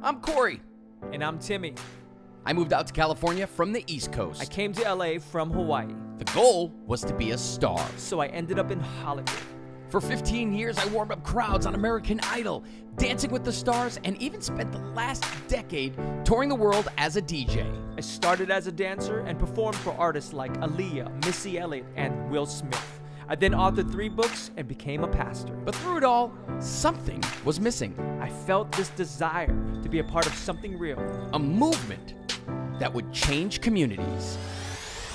I'm Cory. And I'm Tymme. I moved out to California from the East Coast. I came to LA from Hawaii. The goal was to be a star. So I ended up in Hollywood. For 15 years, I warmed up crowds on American Idol, Dancing with the Stars, and even spent the last decade touring the world as a DJ. I started as a dancer and performed for artists like Aaliyah, Missy Elliott, and Will Smith. I then authored 3 books and became a pastor. But through it all, something was missing. I felt this desire to be a part of something real. A movement that would change communities.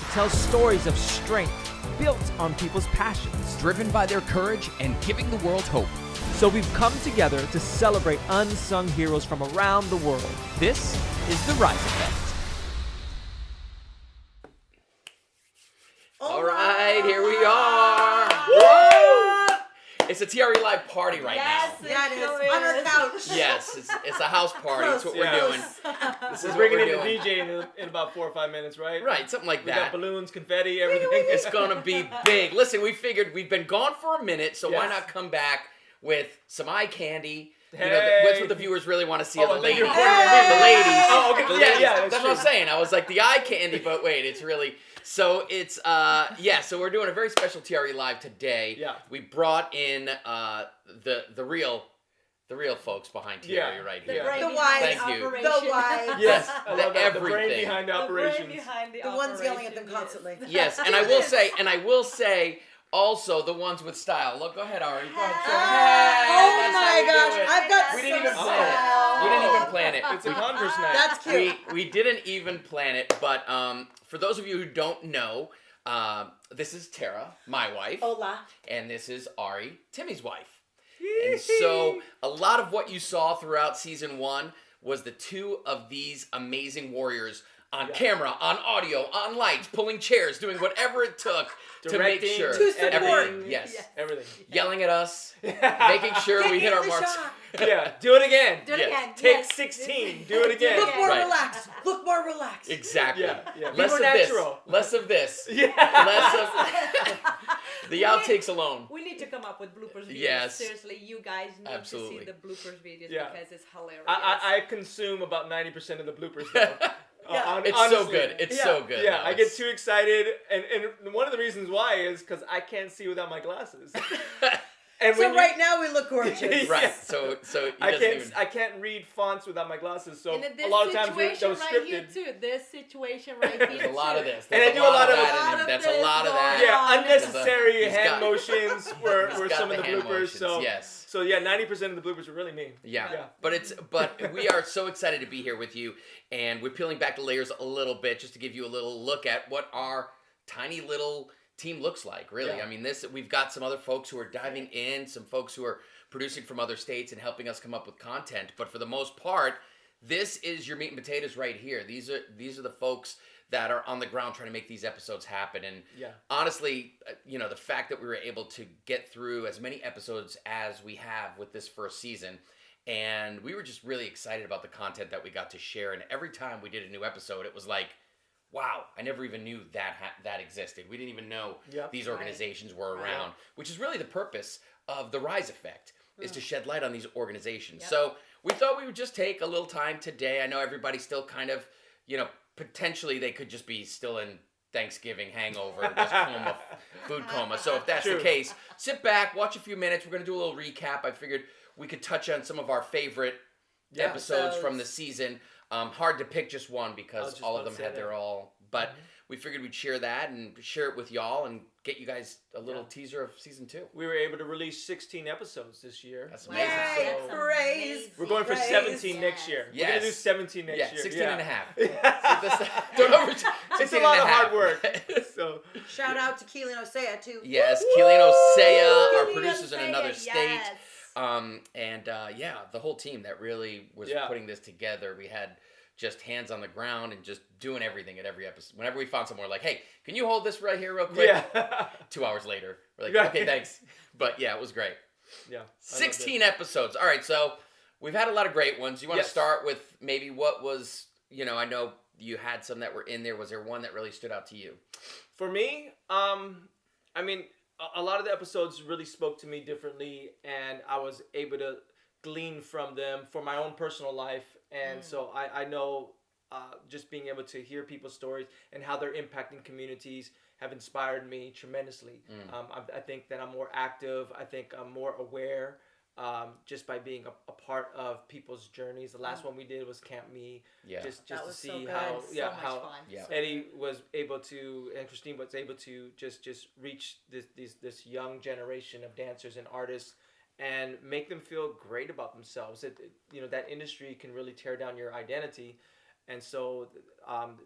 To tell stories of strength built on people's passions. Driven by their courage and giving the world hope. So we've come together to celebrate unsung heroes from around the world. This is the Rise Effect. All right, here we are. Woo! It's a TRE live party right now. Yes, it is. On our couch. Yes, it's a house party. That's what we're doing. This is We're what bringing we're in doing. the DJ in about 4 or 5 minutes, right? Right, something like We got that. balloons, confetti, everything. It's gonna be big. Listen, we figured we've been gone for a minute, so why Yes. not come back with some eye candy? You know, Hey. that's what the viewers really want to see. Oh, Of I the thought ladies. you were The pointing at me. ladies. Oh, okay. The Yeah, ladies. yeah, That's that's what I'm true. saying. I was like, the eye candy, but wait, it's really... So it's, so we're doing a very special TRE Live today. Yeah. We brought in the real folks behind TRE Yeah. right The here. brain The behind Thank the you. operation. The why. Yes, I The love that. The brain everything. behind the operations. The ones yelling at them constantly. Yes, and I will say, also the ones with style. Look, go ahead, Ari. Go ahead. Show them. Oh That's how my we do gosh, it. I've got We didn't even some plan it. style. We didn't even plan it. It's a Converse night. That's cute. We didn't even plan it, but for those of you who don't know, this is Tara, my wife, Hola. and this is Ari, Timmy's wife. And so a lot of what you saw throughout season 1 was the two of these amazing warriors on camera, on audio, on lights, pulling chairs, doing whatever it took to make Directing, sure To support. everything, yes, Everything. yelling at us, making sure we hit our the marks. shot. Yeah, do it again. Do it Yes. again. Take Yes. 16. Do it again. Look more Right. relaxed. Look more relaxed. Exactly. Yeah, yeah. Be Less more of natural. this. Less of this. Yeah. Less of the outtakes alone. We need to come up with bloopers videos. Yes. Seriously, you guys need Absolutely. to see the bloopers videos Yeah. because it's hilarious. I consume about 90% of the bloopers though. It's so Honestly. good. It's Yeah. so good. Yeah, though. I get too excited, and one of the reasons why is because I can't see without my glasses. And So when right now we look gorgeous. Right. Yeah. So he I doesn't can't even. I can't read fonts without my glasses, so and in this a lot of times that situation was right scripted. here too. This situation right here There's a lot of this. And There's I do a lot of- that in it. That's a lot of that. Yeah, unnecessary He's hand got- motions were He's got some of the hand bloopers. motions, So yes. so yeah, 90% of the bloopers were really me. Yeah. Yeah. But we are so excited to be here with you, and we're peeling back the layers a little bit just to give you a little look at what our tiny little team looks like. Really, Yeah. I mean, we've got some other folks who are diving in, some folks who are producing from other states and helping us come up with content. But for the most part, this is your meat and potatoes right here. These are the folks that are on the ground trying to make these episodes happen. And Yeah. honestly, the fact that we were able to get through as many episodes as we have with this first season, and we were just really excited about the content that we got to share. And every time we did a new episode, it was like, wow, I never even knew that existed. We didn't even know Yep. these organizations were around, which is really the purpose of the Rise Effect, is to shed light on these organizations. Yep. So we thought we would just take a little time today. I know everybody's still kind of, potentially they could just be still in Thanksgiving hangover, just food coma. So if that's True. the case, sit back, watch a few minutes. We're going to do a little recap. I figured we could touch on some of our favorite episodes from the season. Hard to pick just one because just all of about them to had say their that. all. But we figured we'd share that and share it with y'all and get you guys a little teaser of season 2. We were able to release 16 episodes this year. That's Yay, amazing. So- praise. We're going for Praise. 17 next year. We're going to do Yes. 17 next year. 16 yeah. and a half. Yeah. Don't over- It's 16 a lot and of half. hard work. So Shout out to Keelan Osea too. Yes, Keelan Osea, our Keelan producers in Osea, another state. yes. The whole team that really was putting this together. We had just hands on the ground and just doing everything at every episode. Whenever we found someone, we're like, hey, can you hold this right here real quick? yeah. 2 hours later, we're like, Yeah. okay, thanks. But yeah, it was great. Yeah. I loved 16 it. episodes. All right, so we've had a lot of great ones. You want to Yes. start with maybe what was, I know you had some that were in there. Was there one that really stood out to you? For me, I mean, a lot of the episodes really spoke to me differently, and I was able to glean from them for my own personal life And so I know just being able to hear people's stories and how they're impacting communities have inspired me tremendously. I think that I'm more active. I think I'm more aware just by being a part of people's journeys. The last one we did was Camp Me. Yeah. Just That to was so see good. how So much how fun. Yeah. So Eddie was able to, and Christine was able to just reach this young generation of dancers and artists and make them feel great about themselves. That industry can really tear down your identity, and so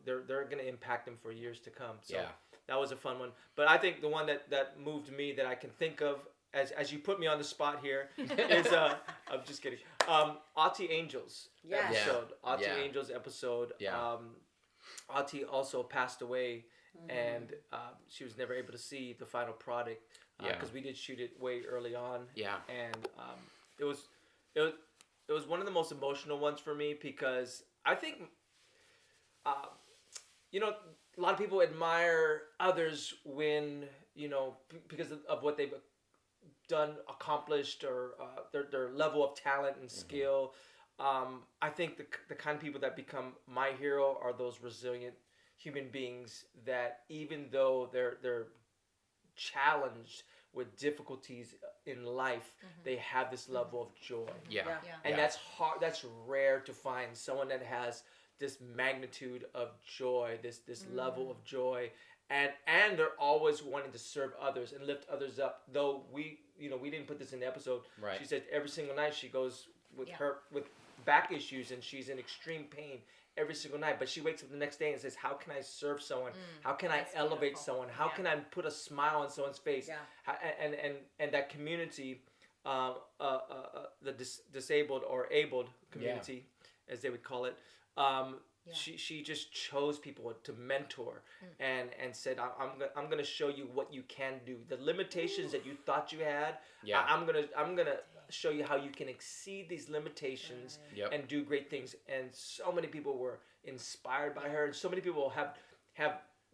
they're going to impact them for years to come. So Yeah. that was a fun one. But I think the one that moved me that I can think of as you put me on the spot here is I'm just kidding. Ati Angels Yes. episode. Yeah. Ati Yeah. Angels episode. Yeah. Ati also passed away, and she was never able to see the final product because we did shoot it way early on. Yeah. And it was one of the most emotional ones for me because I think a lot of people admire others when because of what they've done, accomplished, or their level of talent and skill. I think the kind of people that become my hero are those resilient human beings that even though they're challenged with difficulties in life, they have this level of joy. Yeah. Yeah. And Yeah. that's hard. That's rare to find someone that has this magnitude of joy, this level of joy, and they're always wanting to serve others and lift others up. Though we didn't put this in the episode. Right. She said every single night she goes with Yeah. her with back issues and she's in extreme pain every single night. But she wakes up the next day and says, "How can I serve someone? How can I That's elevate beautiful. someone? How Yeah. can I put a smile on someone's face?" Yeah. And that community, the disabled or abled community, as they would call it. She just chose people to mentor and said, I'm gonna show you what you can do. The limitations that you thought you had, Yeah. I'm gonna show you how you can exceed these limitations Yep. and do great things. And so many people were inspired by her, and so many people have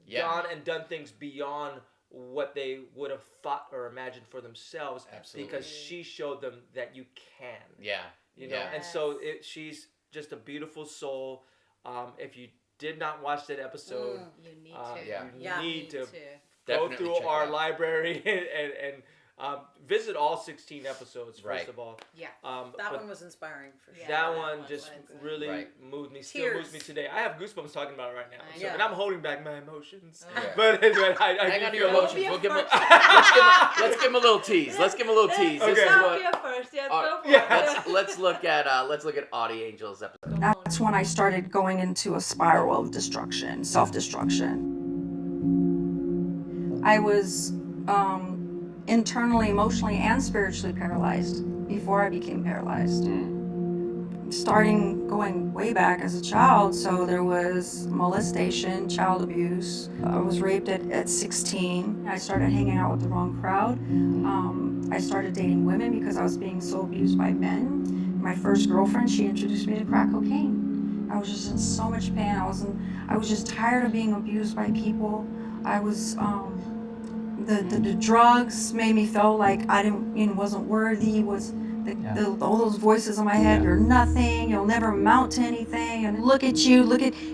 Yeah. gone and done things beyond what they would have thought or imagined for themselves. Absolutely. Because she showed them that you can. Yeah. Yeah. And so she's just a beautiful soul. If you did not watch that episode, you need to. Yeah. you Yeah. need to Definitely go through check it our out. library and visit all 16 episodes first Right. of all. Yeah. That but one was inspiring for sure. Yeah. that that one one just was, really Right. moved me. Still Tears. moves me today. I have goosebumps talking about it right now. I So, know. and I'm holding back my emotions. Yeah. But I Hang do on to feel your Don't emotions. be We'll give him. afraid. Let's give him a little tease. Let's give him a little tease. This Okay. is Stop what. here first. Yeah, All go right. for Yeah. it. Let's look at Audie Angel's episode. That's when I started going into a spiral of destruction, self-destruction. I was internally, emotionally, and spiritually paralyzed before I became paralyzed. Starting going way back as a child, so there was molestation, child abuse. I was raped at 16. I started hanging out with the wrong crowd. I started dating women because I was being so abused by men. My first girlfriend, she introduced me to crack cocaine. I was just in so much pain. I was just tired of being abused by people. I was the drugs made me feel like I wasn't worthy. All those voices in my head, you're nothing, you'll never amount to anything, and look at you,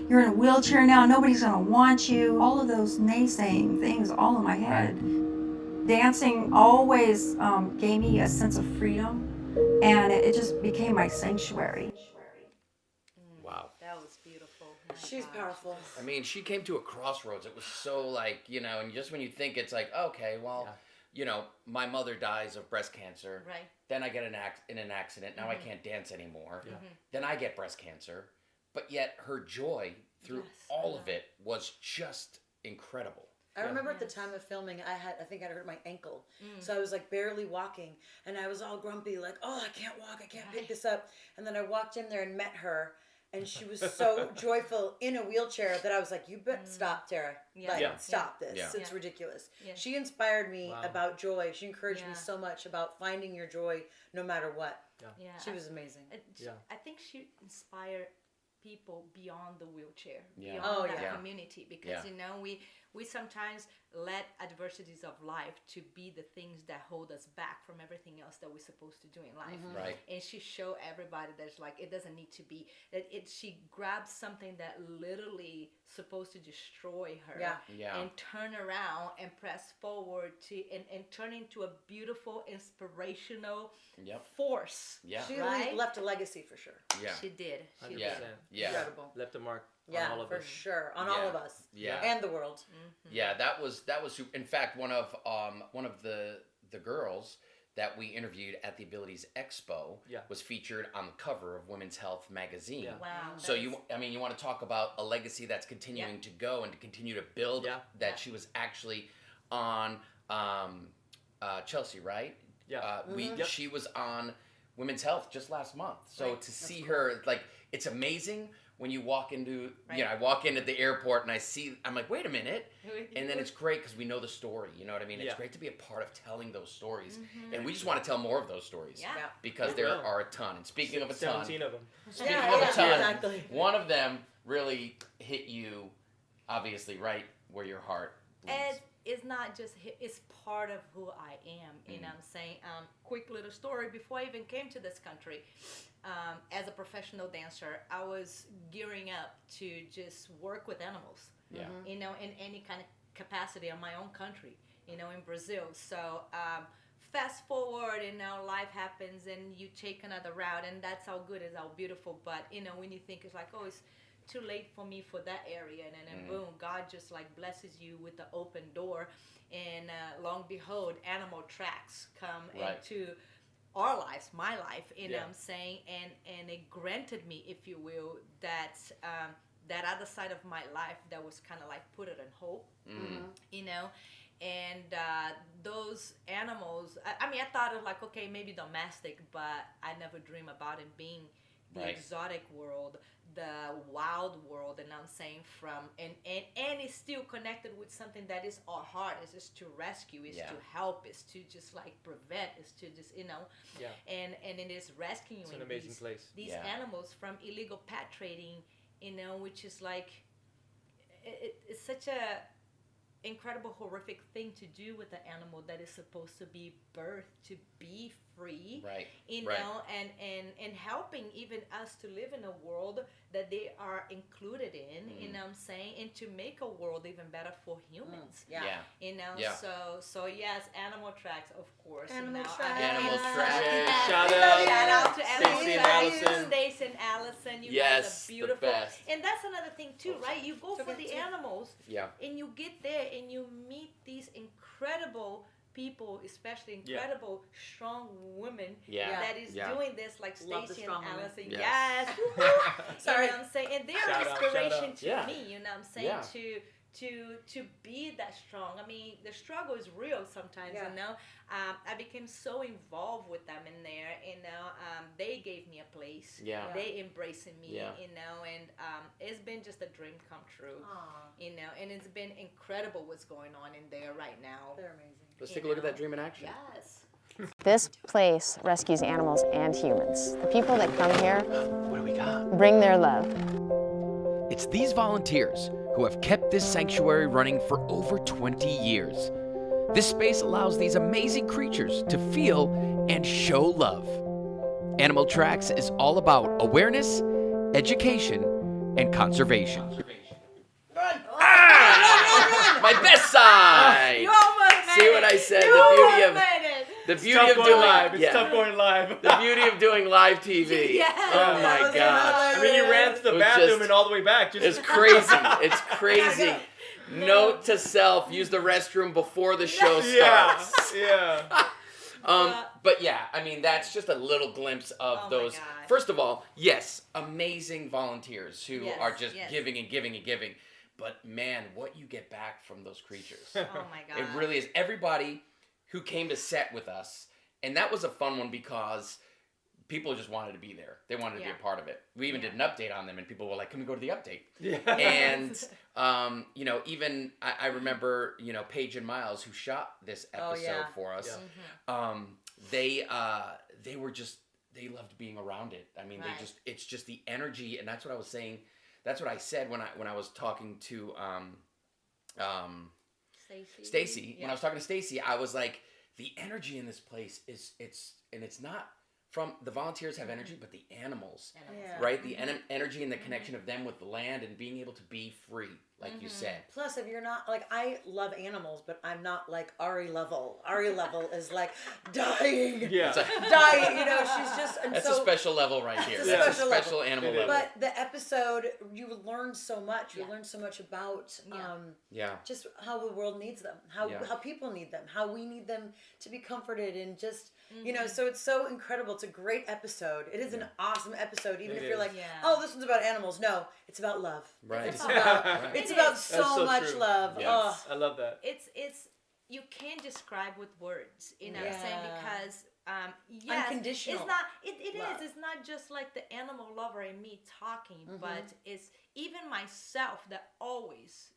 you're in a wheelchair now, nobody's gonna want you. All of those naysaying things all in my head. Dancing always gave me a sense of freedom, and it just became my sanctuary. Wow. That was beautiful. My She's gosh. powerful. I mean, she came to a crossroads. It was so like, and just when you think it's like, okay, well, my mother dies of breast cancer. Right. Then I get in an accident. Now I can't dance anymore. Yeah. Then I get breast cancer. But yet her joy through Yes, all I of it was just incredible. I remember at the Yes. time of filming, I think I'd hurt my ankle. So I was like barely walking and I was all grumpy, like, oh, I can't walk, I can't pick this up. And then I walked in there and met her and she was so joyful in a wheelchair that I was like, you bet stop, Tara. Yeah. Like, Yeah. stop this. Yeah. It's Yeah. ridiculous. Yeah. She inspired me Wow. about joy. She encouraged me Yeah. so much about finding your joy no matter what. Yeah. She was amazing. Yeah. I think she inspired people beyond the wheelchair, Yeah. beyond Oh, that yeah. community, because Yeah. we sometimes let adversities of life to be the things that hold us back from everything else that we're supposed to do in life. Right. And she showed everybody that it's like it doesn't need to be that she grabs something that literally supposed to destroy her Yeah. and turn around and press forward to and turn into a beautiful inspirational force. Yeah. She Right? left a legacy for sure. Yeah. She did. She 100%. did. Yeah. Incredible. Left a mark Yeah, on all of for us. sure. On Yeah. all of us. Yeah. And the world. Yeah, that was super. In fact, one of the girls that we interviewed at the Abilities Expo was featured on the cover of Women's Health magazine. Yeah. Wow. So you want to talk about a legacy that's continuing to go and to continue to build. That she was actually on Chelsea, right? Yeah. She was on Women's Health just last month. So to see her, like, it's amazing when you walk into, I walk in at the airport and I'm like, wait a minute. And then it's great because we know the story. You know what I mean? It's great to be a part of telling those stories. And we just want to tell more of those stories. Yeah. Because there are a ton. And speaking of a ton, 17 of them. speaking of a ton, exactly. one of them really hit you, obviously, right where your heart bleeds. And it's not just it's part of who I am. You know what I'm saying? Quick little story. Before I even came to this country, as a professional dancer, I was gearing up to just work with animals. Yeah. You know, in any kind of capacity in my own country, you know, in Brazil. So fast forward, and now life happens and you take another route, and that's how good, is how beautiful. But, you know, when you think it's like, oh, it's too late for me for that area, and then boom, God just like blesses you with the open door, and long behold, animal tracks come into our lives, my life, you know what I'm saying, and it granted me, if you will, that that other side of my life that was kind of like put it on hold, you know. And those animals, I mean, I thought of like, okay, maybe domestic, but I never dream about it being the exotic world, the wild world, and I'm saying and it's still connected with something that is our heart, is just to rescue, is to help, is to just like prevent, is to just, you know, and it is rescuing It's an amazing these animals from illegal pet trading, you know, which is like, it's such a incredible, horrific thing to do with an animal that is supposed to be birthed to be free, you know, and helping even us to live in a world that they are included in, you know what I'm saying, and to make a world even better for humans. You know, so yes, animal tracks, of course. Animal Now, tracks. Animal tracks. Shout out to Stacey and Allison. Stacey and Allison, you Yes, guys are beautiful. the best. And that's another thing too, right? You go for the too. animals, Yeah. and you get there and you meet these incredible people, especially incredible strong women that is doing this, like Love the Stacey and strong women. Allison. Yes. Yes. Woo-hoo. Sorry. You know what I'm saying? And they're Shout an out, inspiration to Yeah. me, you know what I'm saying? Yeah. To be that strong. I mean, the struggle is real sometimes, you know. I became so involved with them in there, you know. They gave me a place. They embracing me, you know, and it's been just a dream come true. You know, and it's been incredible what's going on in there right now. They're amazing. Let's take a look at that dream in action. Yes. This place rescues animals and humans. The people that come here What do we got? bring their love. It's these volunteers who have kept this sanctuary running for over 20 years. This space allows these amazing creatures to feel and show love. Animal Tracks is all about awareness, education, and conservation. My best side! You almost made See what I said? The beauty of doing live. It's tough going live. the beauty of doing live TV. Yes. Oh my gosh. I mean, you ran to the It was bathroom just- and all the way back. Just It's crazy. It's crazy. Note to self, use the restroom before the show starts. But yeah, I mean, that's just a little glimpse of Oh my those. God. First of all, yes, amazing volunteers who Yes, are just yes. giving and giving and giving. But man, what you get back from those creatures. Oh my God. It really is. Everybody who came to set with us, and that was a fun one because people just wanted to be there. They wanted to be a part of it. We even did an update on them, and people were like, "Can we go to the update?" And you know, even I remember, you know, Paige and Miles, who shot this episode for us. They were just, they loved being around it. I mean, it's just the energy, and that's what I was saying. That's what I said when I was talking to Stacy, when I was talking to Stacy, I was like, the energy in this place it's not from the volunteers have energy, but the animals, right? The energy and the connection of them with the land and being able to be free, like you said. Plus, if you're not like, I love animals, but I'm not like Ari level. Ari level is like dying. Yeah. Dying. You know, she's just. And That's so, a special level right here. It's a That's a special special animal level. But the episode, you learn so much. You learn so much about just how the world needs them, how people need them, how we need them to be comforted, and just you know. So it's so incredible. It's a great episode. It is an awesome episode. Even if you're like, oh, this one's about animals. No, it's about love. Right. It's about, it's about so much true. love. Yes. Oh. I love that. It's you can't describe with words, you know what I'm saying? Because yes, unconditional it's not it love. is. It's not just like the animal lover and me talking, but it's even myself that always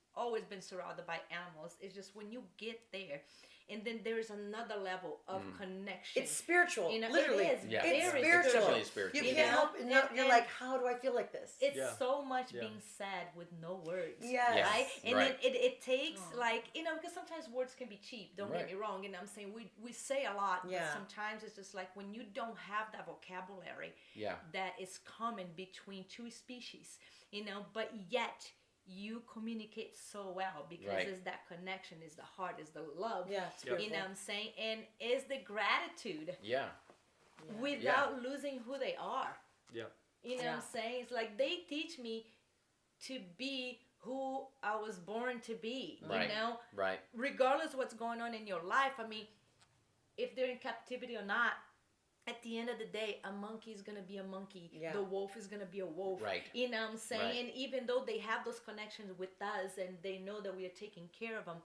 been surrounded by animals. It's just when you get there, and then there's another level of connection. It's spiritual, You know, literally. it is Yeah. It's very spiritual. Definitely spiritual. You You can't know? help. You're And- like, how do I feel like this? It's Yeah. so much Yeah. being said with no words. Yes. Right? And Right. then it takes like, you know, because sometimes words can be cheap, don't Right. get me wrong. And I'm saying we say a lot, Yeah. but sometimes it's just like when you don't have that vocabulary Yeah. that is common between two species, you know, but yet you communicate so well because Right. it's that connection, is the heart, is the love. Yeah, it's You beautiful. know what I'm saying? And is the gratitude Yeah. without losing who they are. Yeah. You know what I'm saying? It's like they teach me to be who I was born to be. Right. You know? Right. Regardless of what's going on in your life. I mean, if they're in captivity or not, at the end of the day, a monkey is going to be a monkey. Yeah. The wolf is going to be a wolf. Right. You know what I'm saying? Right. And even though they have those connections with us and they know that we are taking care of them,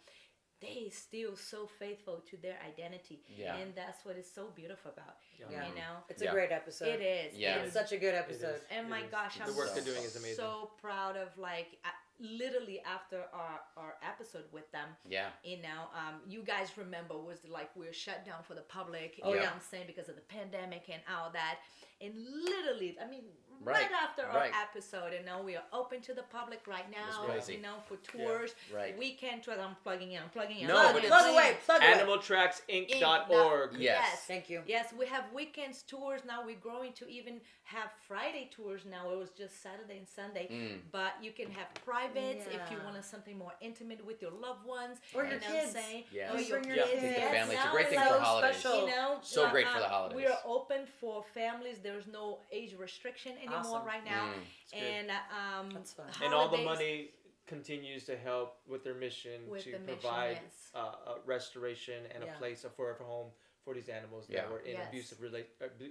they still so faithful to their identity. Yeah. And that's what is so beautiful about. Yeah. You know? It's a great episode. It is. Yeah. It's such a good episode. And my gosh, The I'm work so, they're doing is amazing. so proud of like literally after our episode with them. Yeah. You know, you guys remember was like we were shut down for the public. Oh, You know yeah. what I'm saying, because of the pandemic and all that. And literally, I mean, Right. right after Right. our episode, and now we are open to the public right now. crazy. You know, for tours, Right. weekend tours. I'm plugging in. No, Plug, but plug it's- away. Plug away. Animaltracksinc.org. Yes. Thank you. Yes, we have weekends tours now. We're growing to even have Friday tours now. It was just Saturday and Sunday, but you can have privates if you Yeah. want something more intimate with your loved ones. Or you your know what I'm kids. saying? Yeah. Or You your bring kids. your kids. Take the family. It's a Now great thing like, for holidays. special. you know, So great for the holidays. We are open for families. There's no age restriction anymore Awesome. right now, good. and That's fun. And all the holidays- money continues to help with their mission With to the mission, provide yes. a restoration and Yeah. a place, a forever home for these animals Yeah. that were in Yes.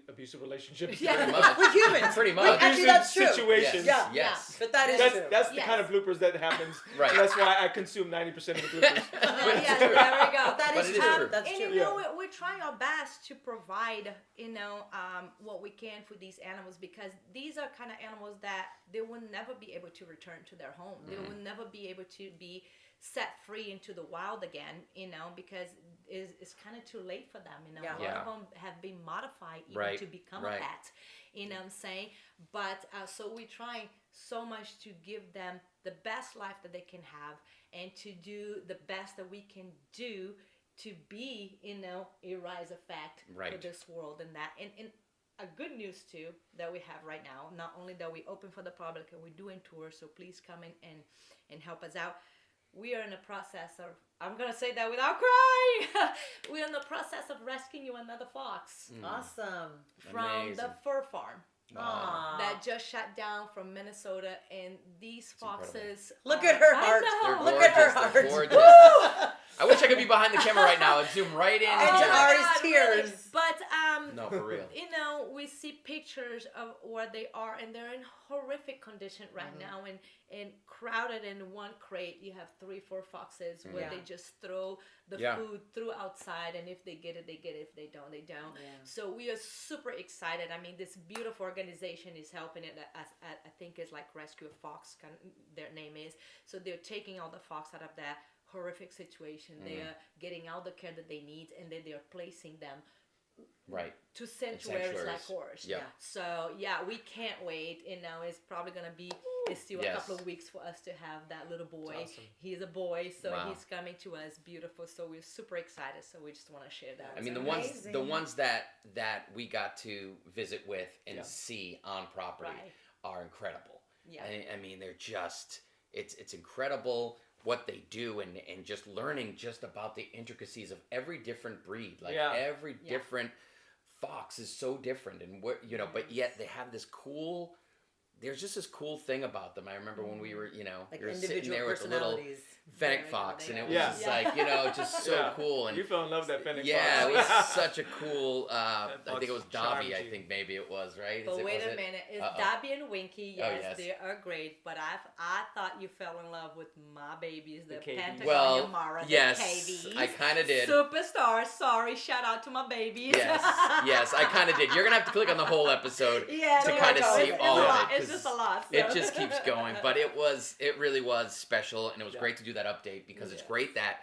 abusive relationships. Yeah. Pretty much. With humans. Pretty much. Like, actually, that's true. situations. Yeah. Yes. But that is That's, true. that's the Yes. kind of bloopers that happens. Right. And that's why I consume 90% of the bloopers. yeah, there we go. That But is it is true. true. That's And true. you know, we're trying our best to provide, you know, what we can for these animals, because these are kind of animals that they will never be able to return to their home. They will never be able to be set free into the wild again, you know, because it's kind of too late for them. You know, Yeah. a lot of them have been modified even Right. to become Right. a pet. You know what I'm saying? But so we're trying so much to give them the best life that they can have, and to do the best that we can do to be, you know, a rise effect for Right. this world and that. And a good news too that we have right now, not only that we open for the public and we're doing tours, so please come in and help us out. We are in the process of, I'm going to say that without crying, we're in the process of rescuing another fox Awesome. from the Amazing. fur farm Aw. that just shut down from Minnesota. And these foxes, Look at her I heart. know. They're Look at her gorgeous. They're heart. gorgeous. I wish I could be behind the camera right now and zoom right in And here. to Ari's God, really. tears. But No, for real. you know, we see pictures of where they are, and they're in horrific condition right now, and crowded in one crate. You have 3-4 foxes where Yeah. they just throw the Yeah. food through outside, and if they get it, they get it. If they don't, they don't. Yeah. So we are super excited. I mean, this beautiful organization is helping it. I think it's like Rescue a Fox, their name is. So they're taking all the fox out of that horrific situation. They are getting all the care that they need, and then they're placing them Right. to sanctuaries like sanctuaries. ours. Yeah. So yeah, we can't wait. You know, it's probably gonna be It's still a couple of weeks for us to have that little boy. Awesome. He's a boy, so Wow. he's coming to us. Beautiful. So we're super excited. So we just want to share that. I mean, amazing. the ones that we got to visit with and see on property Right. are incredible. Yeah. I mean, they're just it's incredible what they do and just learning just about the intricacies of every different breed. Like every different fox is so different, and what but yet they have this cool. There's just this cool thing about them. I remember when we were, Like we were sitting individual there with the little personalities. fennec fox, and it was Yeah. just like, just so cool. And You fell in love with that fennec yeah, fox. it was such a cool. I fox think it was charmed Dobby. I you. think maybe it was right. But wait was a minute, it's Uh-oh. Dobby and Winky. Yes, yes. they are great. But I thought you fell in love with my babies, the KVs. Pentagon Well, Mara, the yes, KVs. I kind of did. Superstars. Sorry, shout out to my babies. Yes, I kind of did. You're gonna have to click on the whole episode Yeah, to no, kind of no, see it's all a of lot. it. It's 'cause just a lot. So. It just keeps going, but it really was special, and it was great to do that update because it's great that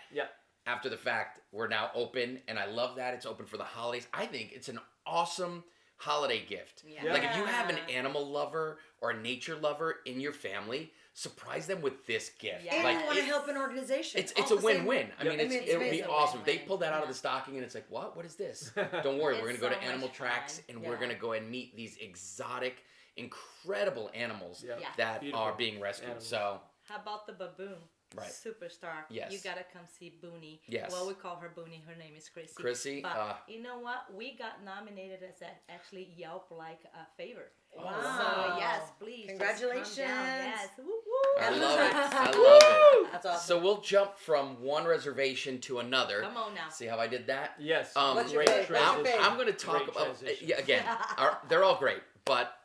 after the fact we're now open, and I love that it's open for the holidays. I think it's an awesome holiday gift. Yeah. Like if you have an animal lover or a nature lover in your family, surprise them with this gift. Yeah. And Like you want to help an organization. it's All a the same- win-win. I mean, I mean, it would be it's awesome. If they win-win. pulled that out of Yeah. the stocking and it's like, what is this? Don't worry, we're gonna It's go to so much Animal fun. Tracks and we're Yeah. gonna go and meet these exotic, incredible animals Yeah. Yeah. that Beautiful are being rescued. animals. So How about the baboon? Right. Superstar. Yes. You gotta come see Boonie. Yes. Well, we call her Boonie. Her name is Chrissy. Chrissy, But you know what? We got nominated as actually Yelp like a favor. Wow. So yes, please. just come down. Congratulations. Yes. Woo, woo. I And love the it. tracks. I love it. That's awesome. So we'll jump from one reservation to another. Come on now. See how I did that? Yes. What's your great fave? What's your transition. fave? I'm going to talk Great about transition. again. They're all great, but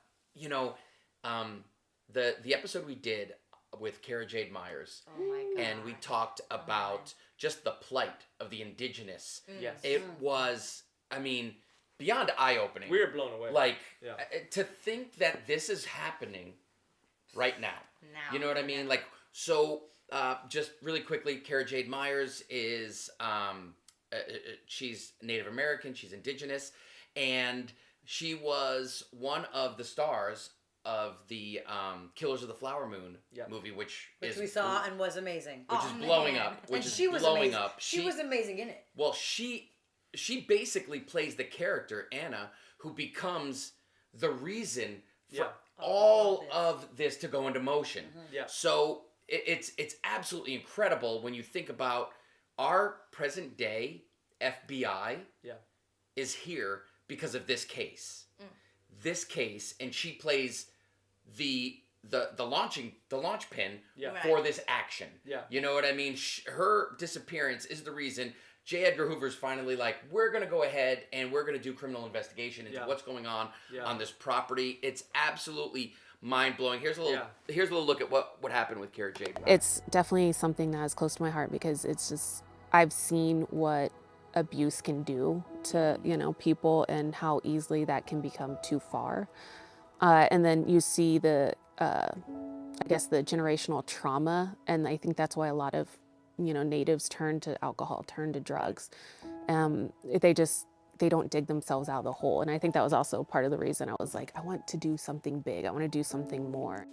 the episode we did with Cara Jade Myers, Oh my God. and we talked about just the plight of the indigenous. Yes. It was, I mean, beyond eye-opening. We were blown away. Like Yeah. to think that this is happening right now. Now. You know what I mean? Like, so just really quickly, Cara Jade Myers is she's Native American, she's indigenous, and she was one of the stars of the Killers of the Flower Moon movie, which we saw and was amazing. which Oh, is blowing man. up. Which And is she was blowing amazing. up. She was amazing in it. Well, she basically plays the character Anna, who becomes the reason for Yeah. all of this to go into motion. Yeah. So it's absolutely incredible when you think about our present day FBI is here because of this case. This case, and she plays the launch pin Yeah. for this action. Yeah. You know what I mean? Her disappearance is the reason J. Edgar Hoover's finally like, we're going to go ahead and we're going to do criminal investigation into what's going on this property. It's absolutely mind-blowing. Here's a little look at what happened with Cara Jade. It's definitely something that is close to my heart because it's just, I've seen what abuse can do to, people and how easily that can become too far. And then you see the generational trauma. And I think that's why a lot of, natives turn to alcohol, turn to drugs. They don't dig themselves out of the hole. And I think that was also part of the reason I was like, I want to do something big. I want to do something more.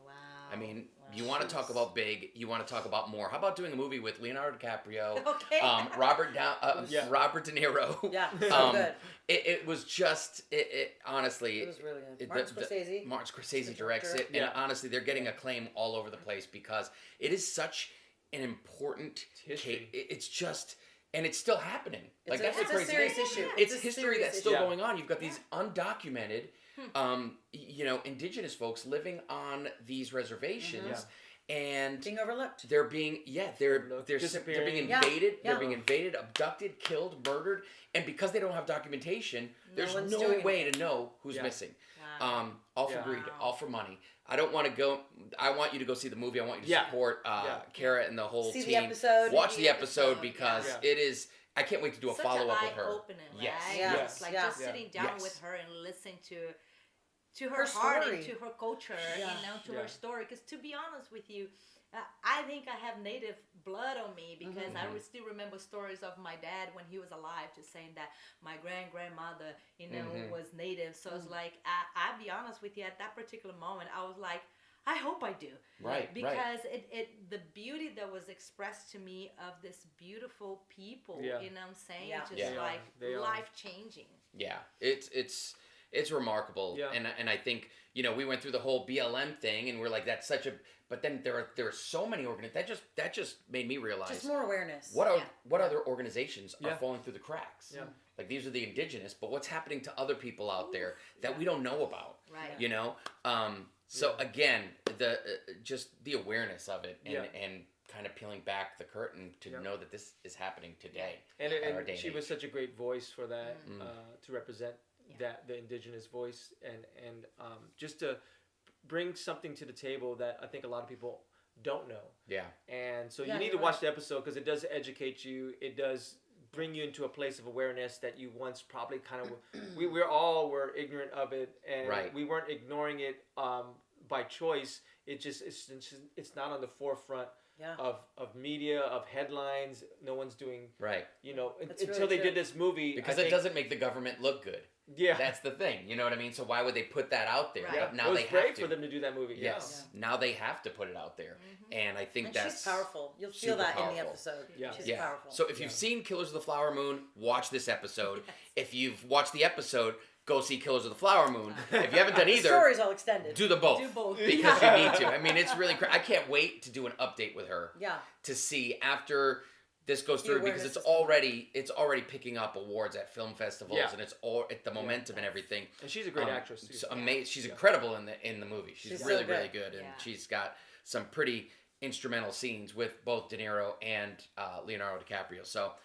Wow. I mean, you want to talk about big, you want to talk about more. How about doing a movie with Leonardo DiCaprio, Okay. Robert De Niro? Yeah, so good. It was just, honestly. It was really good. Martin Scorsese directs it, and honestly, they're getting acclaim all over the place because it is such an important history. It's just, and it's still happening. It's That's a the crazy serious thing. issue. It's It's a history serious that's still issue. going on. You've got these undocumented, indigenous folks living on these reservations. And being overlooked. they're being they're being Disappearing. invaded. Yeah. They're being invaded, abducted, killed, murdered, and because they don't have documentation, there's one's no doing way to know who's missing. Wow. All for greed, all for money. I don't want to go. I want you to go see the movie. I want you to support Cara and the whole See team. the episode. Watch the episode because Yeah. it is. I can't wait to do a Such follow up an with her. eye-opener, Yes. right? Yes. It's like Yeah. just sitting down Yes. with her and listening to her Her heart story. and to her culture, Yeah. to her story. Because to be honest with you, I think I have native blood on me because I still remember stories of my dad when he was alive, just saying that my grandmother, was native. So it's like, I'll be honest with you, at that particular moment, I was like, I hope I do. Right. Because the beauty that was expressed to me of this beautiful people, Yeah. you know what I'm saying? Yeah. Just Yeah. like They are. life changing. Yeah, it's remarkable, Yeah. and I think we went through the whole BLM thing, and we're like, that's such a. But then there are so many that just made me realize Just more awareness. what other organizations are Yeah. falling through the cracks. Yeah. Like these are the indigenous, but what's happening to other people out there that we don't know about? Right. So again, the just the awareness of it, and Yeah. and kind of peeling back the curtain to Yeah. know that this is happening today. And, in our and day and she was age. such a great voice for that, to represent Yeah. the indigenous voice, and just to bring something to the table that I think a lot of people don't know. Yeah. And so Yeah, you need to you're watch right. the episode because it does educate you. It does bring you into a place of awareness that you once probably kind of were ignorant of it, and Right. we weren't ignoring it by choice. It's not on the forefront Yeah. of media, of headlines. No one's doing Right. That's until really they true. did this movie. Because I it think- doesn't make the government look good. Yeah. That's the thing. You know what I mean? So why would they put that out there? Right. Yeah, But now it was they great have to. for them to do that movie. Yes. Now they have to put it out there. And I think And that's she's powerful. You'll feel super that in powerful. the episode. Yeah. She's Yeah. powerful. So if you've seen Killers of the Flower Moon, watch this episode. If you've watched the episode, go see Killers of the Flower Moon. If you haven't done the either, story's all extended. do the both. Do both. Because you need to. I mean, it's really I can't wait to do an update with her. Yeah. To see after this goes The through, because awareness it's is already picking up awards at film festivals, Yeah. and it's all at the momentum and everything. And she's a great actress too. So she's incredible in the movie. She's She's really so good. really good, and Yeah. she's got some pretty instrumental scenes with both De Niro and Leonardo DiCaprio. So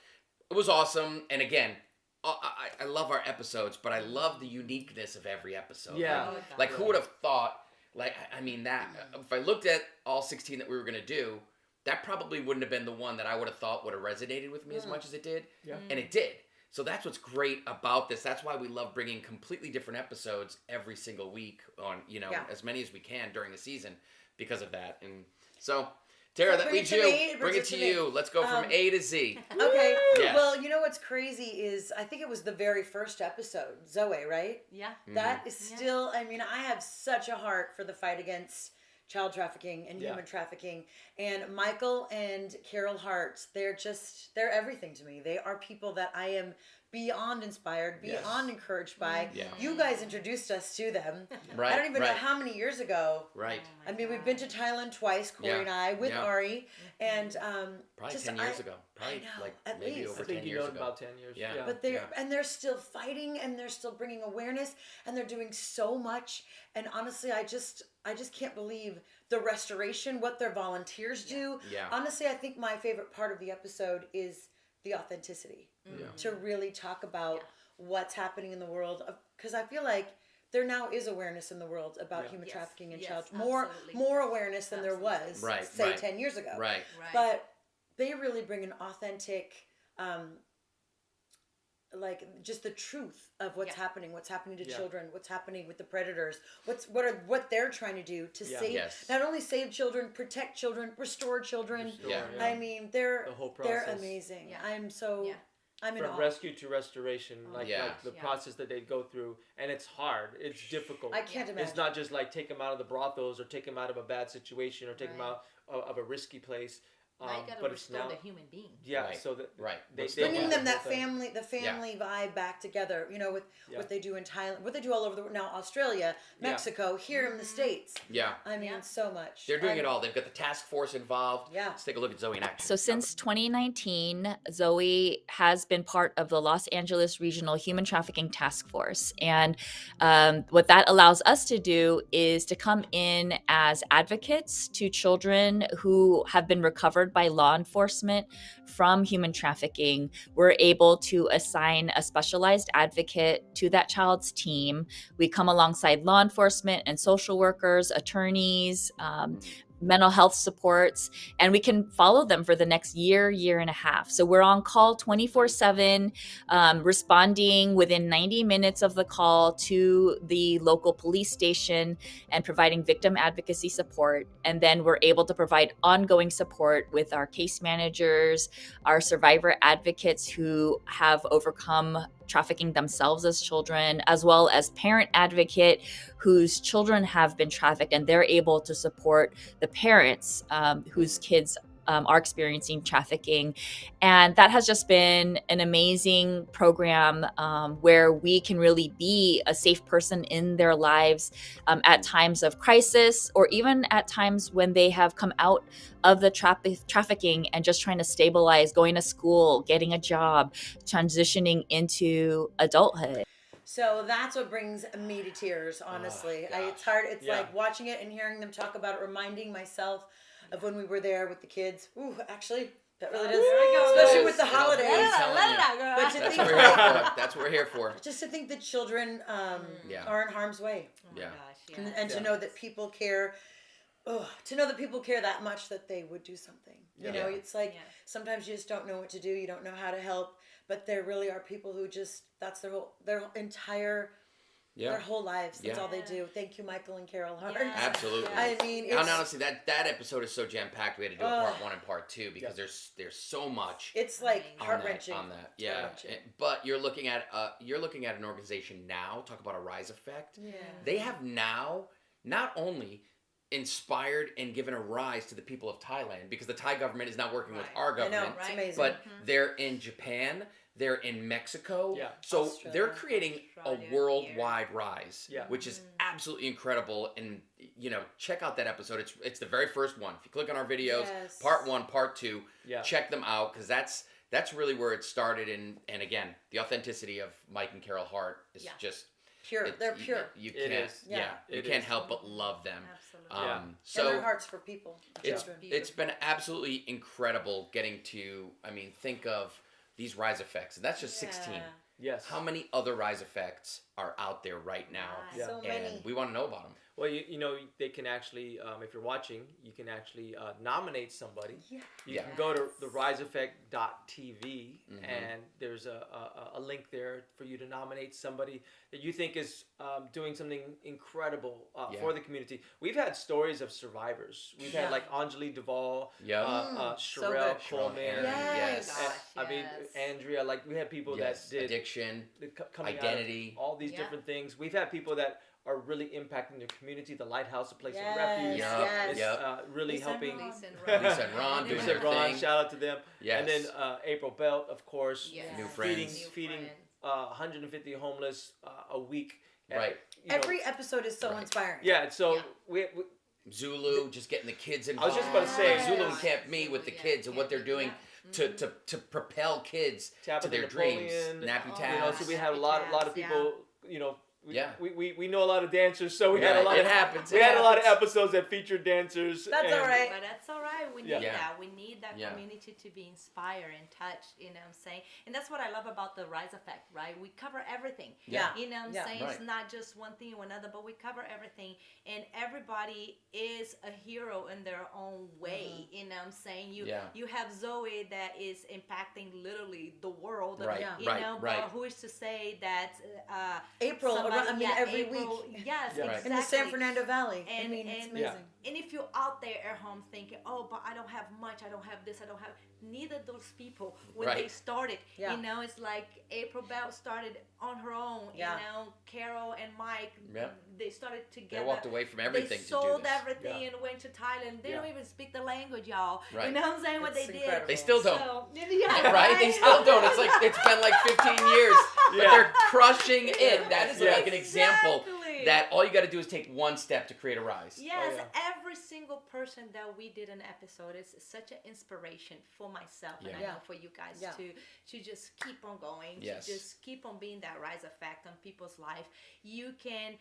it was awesome. And again, I love our episodes, but I love the uniqueness of every episode. Yeah. Like who would have thought? Like I mean that if I looked at all 16 that we were gonna do, that probably wouldn't have been the one that I would have thought would have resonated with me as much as it did. Yeah. And it did. So that's what's great about this. That's why we love bringing completely different episodes every single week on, Yeah. as many as we can during the season because of that. And so, Tara, So that bring it leads to you. me, Bring it to me. you. Let's go from A to Z. Okay. Yes. Well, you know what's crazy is I think it was the very first episode, Zoe, right? Yeah. That is still, I mean, I have such a heart for the fight against child trafficking and Yeah. human trafficking. And Michael and Carol Hart, they're everything to me. They are people that I am beyond inspired, beyond encouraged by. Yeah. You guys introduced us to them. Right, I don't even know right. how many years ago. Right. I mean, we've been to Thailand twice, Cory Yeah, and I, with yeah. Ari, and Probably just 10 years ago. Probably know, like at maybe least. over I think 10 you years know ago. about 10 years. Yeah. But they're still fighting, and they're still bringing awareness, and they're doing so much. And honestly, I just can't believe the restoration, what their volunteers do. Yeah. Honestly, I think my favorite part of the episode is the authenticity. To really talk about what's happening in the world, because I feel like there now is awareness in the world about human Yes. trafficking and Yes, child absolutely. more awareness than there Absolutely. was, Right, say right. 10 years ago. Right. Right. But they really bring an authentic, like just the truth of what's Yeah. happening to Yeah. children, what's happening with the predators, what they're trying to do to save, Yes. not only save children, protect children, restore children. Restore, Yeah. I mean, they're The whole they're process. amazing. Yeah. I'm in From awe. rescue to restoration, like Yeah. the Yeah. process that they go through, and it's hard. It's difficult. I can't imagine. It's not just like take them out of the brothels or take them out of a bad situation or take them Right. out of a risky place. Now you gotta but it's restore now, the human being. yeah. Right. So that Right. they Bringing want them the that whole thing. family vibe back together, with Yeah. what they do in Thailand, what they do all over the world now, Australia, Yeah. Mexico, here in the States. Yeah. I mean, Yeah. so much. They're doing it all. They've got the task force involved. Yeah. Let's take a look at Zoe in action. So since 2019, Zoe has been part of the Los Angeles Regional Human Trafficking Task Force. And what that allows us to do is to come in as advocates to children who have been recovered by law enforcement from human trafficking. We're able to assign a specialized advocate to that child's team. We come alongside law enforcement and social workers, attorneys, mental health supports, and we can follow them for the next year and a half. So we're on call 24/7, responding within 90 minutes of the call to the local police station and providing victim advocacy support. And then we're able to provide ongoing support with our case managers, our survivor advocates who have overcome trafficking themselves as children, as well as parent advocate whose children have been trafficked, and they're able to support the parents whose kids are experiencing trafficking. And that has just been an amazing program where we can really be a safe person in their lives at times of crisis, or even at times when they have come out of the trafficking and just trying to stabilize, going to school, getting a job, transitioning into adulthood. So that's what brings me to tears, honestly. It's hard. It's like watching it and hearing them talk about it, reminding myself of when we were there with the kids. Ooh, actually, that really does. There we go. Especially with the holidays. Let it out, girl. But to That's think what we're here for. That's what we're here for. just to think that children are in harm's way. Oh my gosh, And to know that people care. To know that people care that much that they would do something. You know, it's like sometimes you just don't know what to do. You don't know how to help. But there really are people who just, that's their entire, their whole lives. That's all they do. Thank you, Michael and Carol Hart. Absolutely. I mean, and honestly, that episode is so jam-packed. We had to do a part 1 and part 2 because there's so much. It's like heart-wrenching. On that. Yeah. But you're looking at an organization now, talk about a rise effect. Yeah. They have now not only inspired and given a rise to the people of Thailand, because the Thai government is not working with our government. I know, it's amazing. But they're in Japan, they're in Mexico. Yeah. So Australia. they're creating a worldwide rise, which is absolutely incredible. And check out that episode. It's the very first one. If you click on our videos, part 1, part 2, check them out, because that's really where it started. And again, the authenticity of Mike and Carol Hart is just pure. They're pure. You can't. You can't help but love them. Absolutely. So and their hearts for people. It's been absolutely incredible getting to. I mean, think of these rise effects, and that's just 16. Yes. How many other rise effects are out there right now? So and many. we want to know about them. Well, you know, they can actually, if you're watching, you can actually nominate somebody. You can go to theriseeffect.tv, and there's a link there for you to nominate somebody that you think is doing something incredible for the community. We've had stories of survivors. We've had like Anjali Duvall, Sherelle Coleman. I mean, Andrea. Like, we had people that did addiction, identity, all these different things. We've had people that are really impacting the community. The Lighthouse, a place of refuge, is really helping. Lisa and Ron doing their thing. Shout out to them. Yes. And then April Belt, of course, new friends, feeding 150 homeless a week. Right. Every episode is so inspiring. Yeah. So we Zulu, just getting the kids involved. I was just about to say, Zulu and Camp Me with the kids and what they're doing to propel kids to their dreams. Nappy Tabs. You know, so we had a lot of people. You know. We know a lot of dancers, so we had a lot. It happens. We had a lot of episodes that featured dancers. That's all right. But that's all right. We need that. We need that community to be inspired and touched. You know what I'm saying? And that's what I love about the Rise Effect, right? We cover everything. Yeah. You know what I'm saying? Right. It's not just one thing or another, but we cover everything. And everybody is a hero in their own way. You know what I'm saying? You have Zoe that is impacting literally the world. Right. You know, but who is to say that April, every April, week. Yes, exactly. In the San Fernando Valley. And, I mean, it's amazing. And if you're out there at home thinking, oh, but I don't have much, I don't have this, I don't have, neither those people when they started. You know, it's like April Bell started on her own. You know, Carol and Mike, they started together. They walked away from everything They to sold do this. everything and went to Thailand. They don't even speak the language, y'all. Right. You know what I'm saying? What It's they incredible. did. They still don't. So, Right? They still don't. It's like it's been like 15 years, but they're crushing it. That is like an example that all you got to do is take one step to create a rise. Yes, every single person that we did an episode is such an inspiration for myself and I know for you guys to just keep on going, to just keep on being that rise effect on people's life. You can,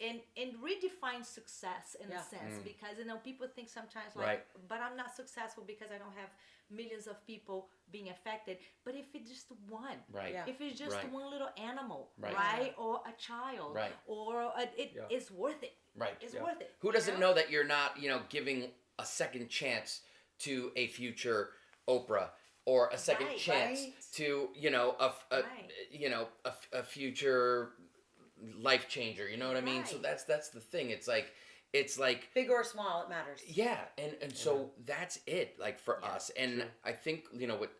and redefine success in a sense, because people think sometimes like, but I'm not successful because I don't have millions of people being affected. But if it's just one, if it's just one little animal, or a child, or it's worth it. It's worth it. Who doesn't know that you're not, giving a second chance to a future Oprah, or a second chance to, a future life changer. You know what I mean? So that's the thing. It's like big or small, it matters. Yeah, and so that's it, like, for us. And I think,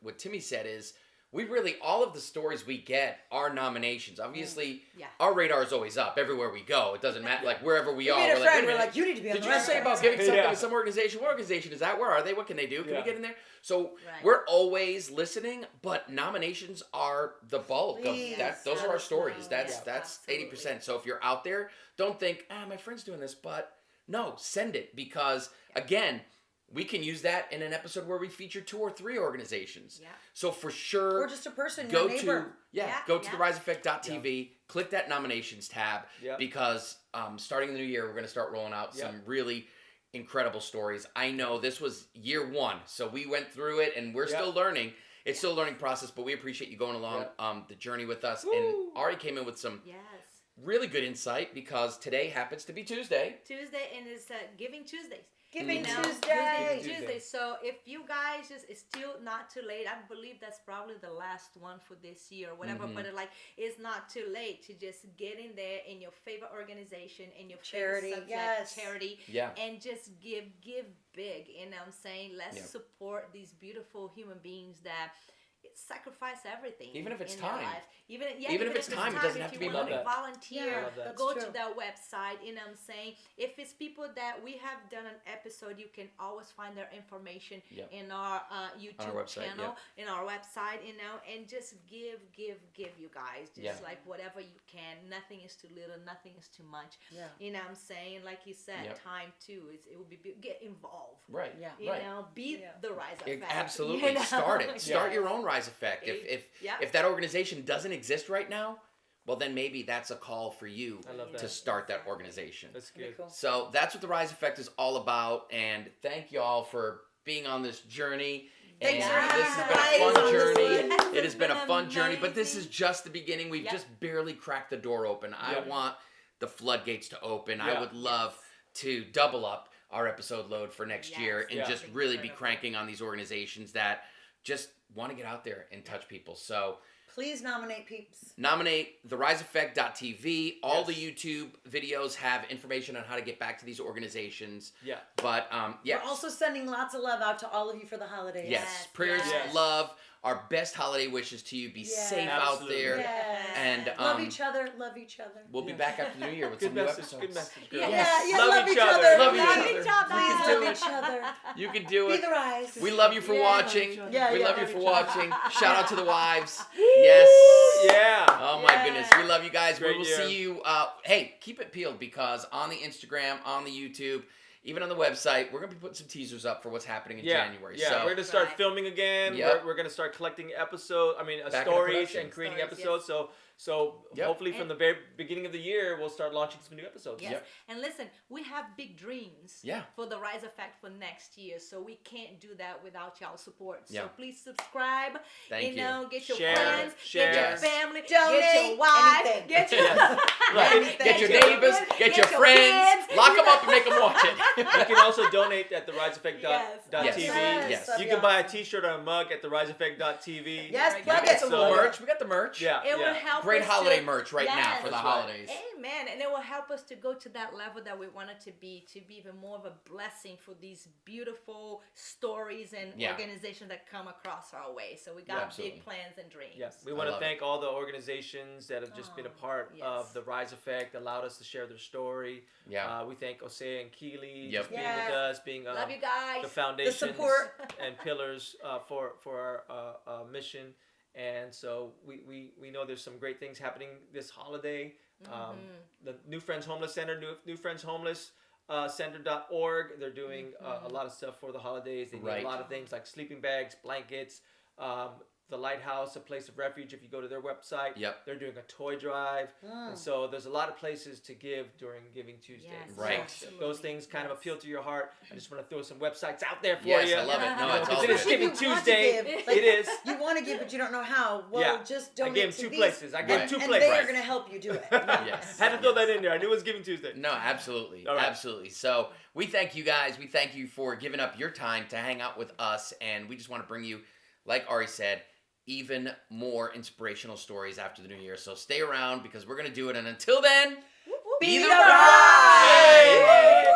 what Tymme said is, we really, all of the stories we get are nominations. Obviously, our radar is always up everywhere we go. It doesn't matter, like, wherever we are. We're like, we're like, you need to be on did the you just say about giving something to some organization? What organization is that? Where are they? What can they do? Can we get in there? So we're always listening, but nominations are the bulk of that. Those are our stories. That's 80%. So if you're out there, don't think, my friend's doing this, but no, send it, because again, we can use that in an episode where we feature 2 or 3 organizations. So for sure, or just a person, go your neighbor. go to theriseeffect.tv, click that nominations tab, because starting in the new year, we're going to start rolling out some really incredible stories. I know this was year 1, so we went through it, and we're still learning. It's still a learning process, but we appreciate you going along the journey with us. Woo! And Ari came in with some really good insight, because today happens to be Tuesday. And it's Giving Tuesdays. Giving Tuesday. So if you guys it's still not too late. I believe that's probably the last one for this year or whatever. But it's not too late to just get in there in your favorite organization, in your charity, favorite charity, and just give big. You know what I'm saying? Let's support these beautiful human beings that sacrifice everything, even if it's in time. Their lives. Even if it's time, it doesn't have to be money. Volunteer, go to that website. You know what I'm saying? If it's people that we have done an episode, you can always find their information in our YouTube channel, in our website. And just give you guys, just like whatever you can. Nothing is too little, nothing is too much. You know what I'm saying? Like you said, time too. It would be get involved. You know, be the Rise Effect. Absolutely, start it. Start your own Rise Effect. If that organization doesn't exist right now, well, then maybe that's a call for you to start that organization. That's good. Cool. So that's what the Rise Effect is all about. And thank you all for being on this journey. Thanks for having this has been a fun journey. It has been a fun journey, but this is just the beginning. We've just barely cracked the door open. I want the floodgates to open. I would love to double up our episode load for next year and just really be cranking on these organizations that just want to get out there and touch people. So please nominate peeps. Nominate theriseeffect.tv. All the YouTube videos have information on how to get back to these organizations. But we're also sending lots of love out to all of you for the holidays. Yes. Prayers, love, our best holiday wishes to you. Be safe out there. And love each other. Love each other. We'll be back after the new year with some new episodes. Good message. Good message. Love each other. Love each other. You can do it. Be the Rise. We love you for watching. We love you for watching. Shout out to the wives. Oh my goodness. We love you guys. We will see you. Hey, keep it peeled, because on the Instagram, on the YouTube, even on the website, we're going to be putting some teasers up for what's happening in January. So, we're going to start filming again. We're going to start collecting stories and creating episodes. So hopefully from the very beginning of the year, we'll start launching some new episodes. And listen, we have big dreams for the Rise Effect for next year. So we can't do that without y'all support. So please subscribe. Thank you. Get your Share, friends, share. get your family, Donate, get your wife, anything. get your Get your neighbors, get your friends, kids. lock them up and make them watch it. You can also donate at theriseeffect.tv. Yes. You can buy a t-shirt or a mug at theriseeffect.tv. Yes, plug Get it. some more merch. We got the merch. It will help Great us holiday to, merch right now for the holidays. Amen. And it will help us to go to that level that we want it to be even more of a blessing for these beautiful stories and organizations that come across our way. So we got big plans and dreams. We want to thank all the organizations that have just been a part of the Rise Effect, allowed us to share their story. We thank Osea and Keely just being with us, being love you guys. The foundations the support. and pillars for our mission. And so we know there's some great things happening this holiday. The New Friends Homeless Center, New Friends Homeless Center.org. They're doing a lot of stuff for the holidays. They need a lot of things like sleeping bags, blankets, the Lighthouse, a place of refuge. If you go to their website, Yep. they're doing a toy drive, and so there's a lot of places to give during Giving Tuesday. Yes, Right. absolutely. Those things kind of Yes. appeal to your heart. I just want to throw some websites out there for Yes, you. I love it. No, it's all Because it is good. Giving You want to Tuesday. give, like, It is. You want to give, but you don't know how. Well, Yeah. just I donate gave to two these, places. I gave Right. two and places. they are Right. going to help you do it. Yes. Had to throw that in there. I knew it was Giving Tuesday. No, absolutely. All right. Absolutely. So we thank you guys. We thank you for giving up your time to hang out with us. And we just want to bring you, like Ari said, even more inspirational stories after the new year. So stay around because we're going to do it. And until then, be the the bride! bride!